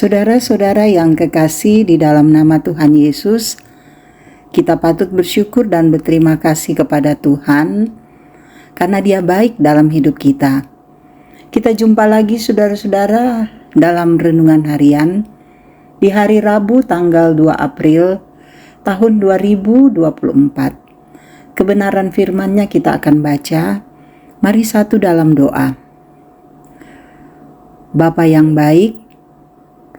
Saudara-saudara yang kekasih di dalam nama Tuhan Yesus, kita patut bersyukur dan berterima kasih kepada Tuhan karena Dia baik dalam hidup kita. Kita jumpa lagi saudara-saudara dalam renungan harian di hari Rabu tanggal 2 April tahun 2024. Kebenaran firman-Nya kita akan baca. Mari satu dalam doa. Bapa yang baik,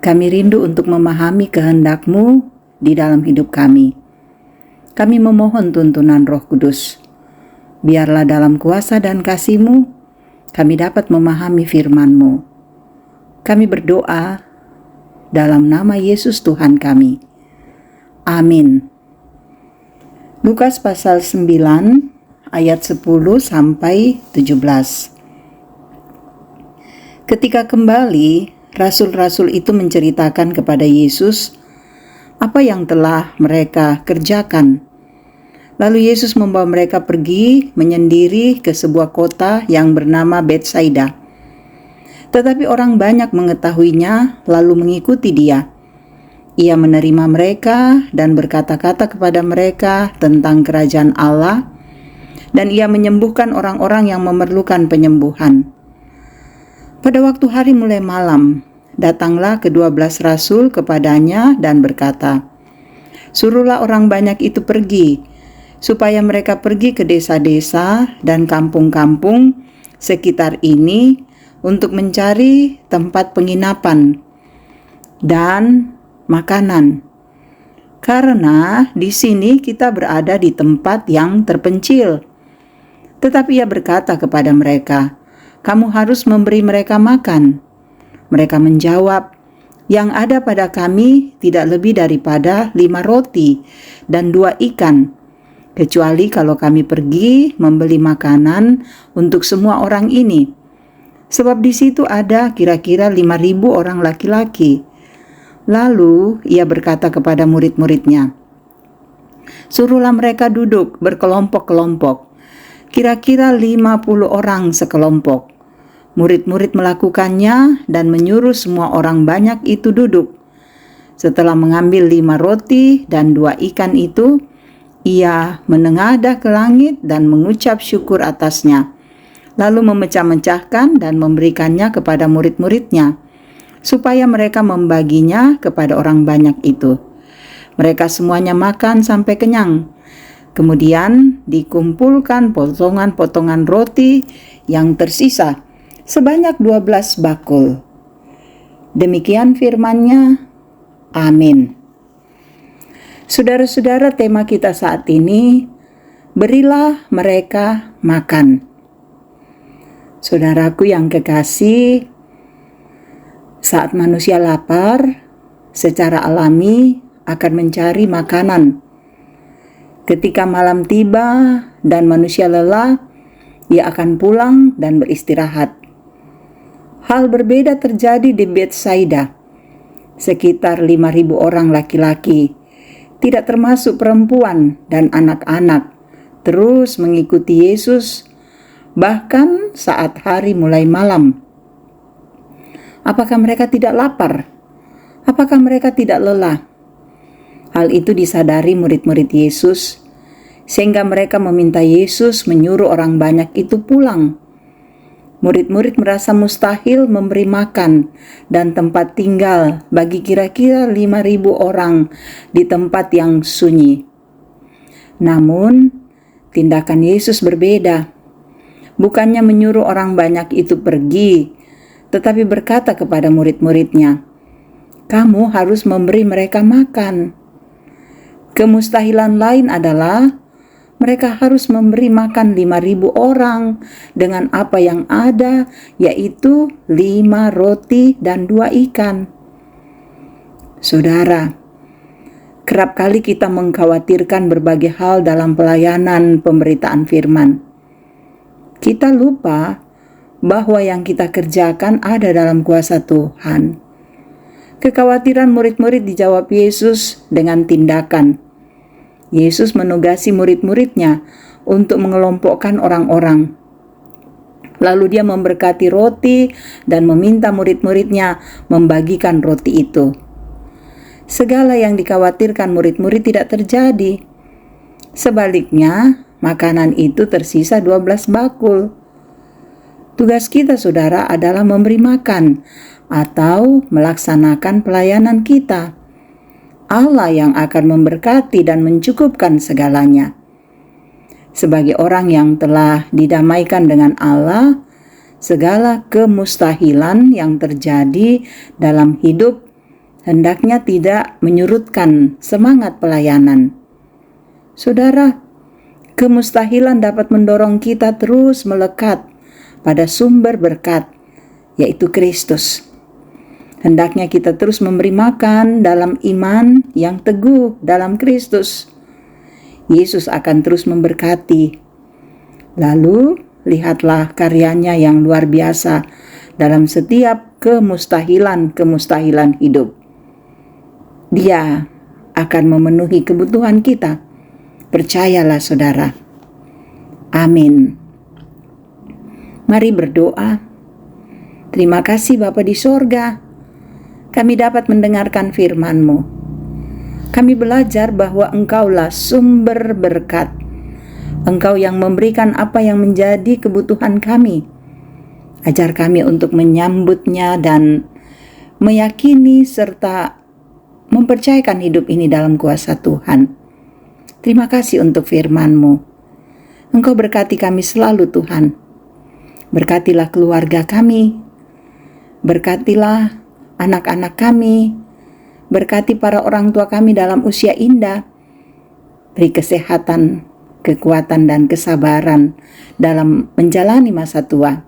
kami rindu untuk memahami kehendak-Mu di dalam hidup kami. Kami memohon tuntunan Roh Kudus. Biarlah dalam kuasa dan kasih-Mu, kami dapat memahami firman-Mu. Kami berdoa dalam nama Yesus Tuhan kami. Amin. Lukas pasal 9 ayat 10 sampai 17. Ketika kembali, rasul-rasul itu menceritakan kepada Yesus apa yang telah mereka kerjakan. Lalu Yesus membawa mereka pergi menyendiri ke sebuah kota yang bernama Betsaida. Tetapi orang banyak mengetahuinya lalu mengikuti Dia. Ia menerima mereka dan berkata-kata kepada mereka tentang kerajaan Allah, dan Ia menyembuhkan orang-orang yang memerlukan penyembuhan. Pada waktu hari mulai malam, datanglah ke-12 rasul kepadanya dan berkata, "Suruhlah orang banyak itu pergi, supaya mereka pergi ke desa-desa dan kampung-kampung sekitar ini untuk mencari tempat penginapan dan makanan. Karena di sini kita berada di tempat yang terpencil." Tetapi Ia berkata kepada mereka, "Kamu harus memberi mereka makan." Mereka menjawab, "Yang ada pada kami tidak lebih daripada 5 roti dan 2 ikan, kecuali kalau kami pergi membeli makanan untuk semua orang ini. Sebab di situ ada kira-kira 5.000 orang laki-laki." Lalu Ia berkata kepada murid-muridnya, "Suruhlah mereka duduk berkelompok-kelompok, kira-kira 50 orang sekelompok." Murid-murid melakukannya dan menyuruh semua orang banyak itu duduk. Setelah mengambil 5 roti dan 2 ikan itu, Ia menengadah ke langit dan mengucap syukur atasnya, lalu memecah-mecahkan dan memberikannya kepada murid-muridnya, supaya mereka membaginya kepada orang banyak itu. Mereka semuanya makan sampai kenyang. Kemudian dikumpulkan potongan-potongan roti yang tersisa, sebanyak 12 bakul. Demikian firman-Nya. Amin. Saudara-saudara, tema kita saat ini, berilah mereka makan. Saudaraku yang kekasih, saat manusia lapar, secara alami akan mencari makanan. Ketika malam tiba dan manusia lelah, ia akan pulang dan beristirahat. Hal berbeda terjadi di Betsaida. Sekitar 5.000 orang laki-laki, tidak termasuk perempuan dan anak-anak, terus mengikuti Yesus, bahkan saat hari mulai malam. Apakah mereka tidak lapar? Apakah mereka tidak lelah? Hal itu disadari murid-murid Yesus, sehingga mereka meminta Yesus menyuruh orang banyak itu pulang. Murid-murid merasa mustahil memberi makan dan tempat tinggal bagi kira-kira 5.000 orang di tempat yang sunyi. Namun, tindakan Yesus berbeda. Bukannya menyuruh orang banyak itu pergi, tetapi berkata kepada murid-muridnya, "Kamu harus memberi mereka makan." Kemustahilan lain adalah mereka harus memberi makan 5.000 orang dengan apa yang ada, yaitu 5 roti dan 2 ikan. Saudara, kerap kali kita mengkhawatirkan berbagai hal dalam pelayanan pemberitaan firman. Kita lupa bahwa yang kita kerjakan ada dalam kuasa Tuhan. Kekhawatiran murid-murid dijawab Yesus dengan tindakan. Yesus menugasi murid-muridnya untuk mengelompokkan orang-orang. Lalu dia memberkati roti dan meminta murid-muridnya membagikan roti itu. Segala yang dikhawatirkan murid-murid tidak terjadi. Sebaliknya, makanan itu tersisa 12 bakul. Tugas kita, saudara, adalah memberi makan atau melaksanakan pelayanan kita. Allah yang akan memberkati dan mencukupkan segalanya. Sebagai orang yang telah didamaikan dengan Allah, segala kemustahilan yang terjadi dalam hidup hendaknya tidak menyurutkan semangat pelayanan. Saudara, kemustahilan dapat mendorong kita terus melekat pada sumber berkat, yaitu Kristus. Hendaknya kita terus memberi makan dalam iman yang teguh dalam Kristus. Yesus akan terus memberkati. Lalu, lihatlah karyanya yang luar biasa dalam setiap kemustahilan hidup. Dia akan memenuhi kebutuhan kita. Percayalah, saudara. Amin. Mari berdoa. Terima kasih Bapa di sorga. Kami dapat mendengarkan firman-Mu. Kami belajar bahwa Engkaulah sumber berkat. Engkau yang memberikan apa yang menjadi kebutuhan kami. Ajar kami untuk menyambutnya dan meyakini serta mempercayakan hidup ini dalam kuasa Tuhan. Terima kasih untuk firman-Mu. Engkau berkati kami selalu, Tuhan. Berkatilah keluarga kami. Berkatilah anak-anak kami. Berkati para orang tua kami dalam usia indah. Beri kesehatan, kekuatan, dan kesabaran dalam menjalani masa tua.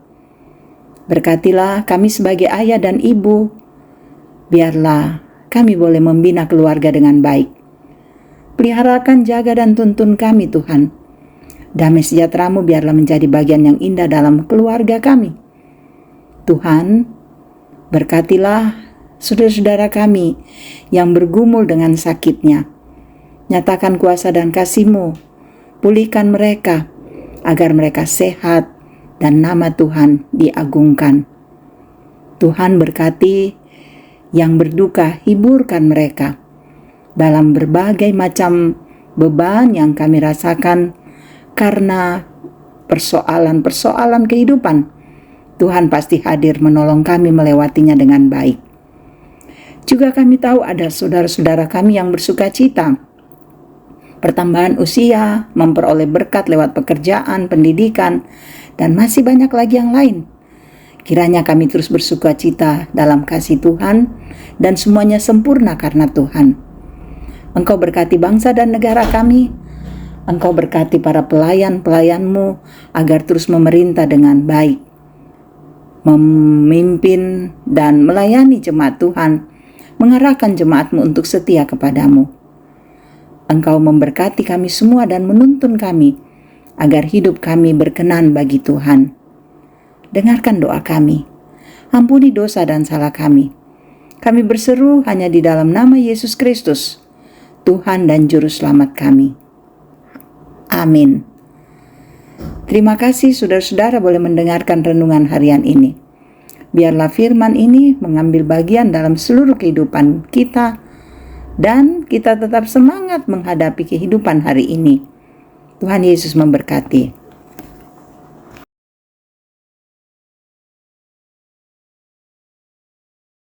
Berkatilah kami sebagai ayah dan ibu. Biarlah kami boleh membina keluarga dengan baik. Peliharakan, jaga, dan tuntun kami, Tuhan. Damai sejahtera-Mu biarlah menjadi bagian yang indah dalam keluarga kami. Tuhan, berkatilah saudara-saudara kami yang bergumul dengan sakitnya. Nyatakan kuasa dan kasih-Mu. Pulihkan mereka agar mereka sehat dan nama Tuhan diagungkan. Tuhan berkati yang berduka, hiburkan mereka dalam berbagai macam beban yang kami rasakan karena persoalan-persoalan kehidupan. Tuhan pasti hadir menolong kami melewatinya dengan baik. Juga kami tahu ada saudara-saudara kami yang bersuka cita. Pertambahan usia, memperoleh berkat lewat pekerjaan, pendidikan, dan masih banyak lagi yang lain. Kiranya kami terus bersuka cita dalam kasih Tuhan dan semuanya sempurna karena Tuhan. Engkau berkati bangsa dan negara kami. Engkau berkati para pelayan-pelayan-Mu agar terus memerintah dengan baik, memimpin dan melayani jemaat Tuhan, mengarahkan jemaat-Mu untuk setia kepadamu. Engkau memberkati kami semua dan menuntun kami agar hidup kami berkenan bagi Tuhan. Dengarkan doa kami. Ampuni dosa dan salah kami. Kami berseru hanya di dalam nama Yesus Kristus, Tuhan dan Juru Selamat kami. Amin. Terima kasih saudara-saudara boleh mendengarkan renungan harian ini. Biarlah firman ini mengambil bagian dalam seluruh kehidupan kita dan kita tetap semangat menghadapi kehidupan hari ini. Tuhan Yesus memberkati.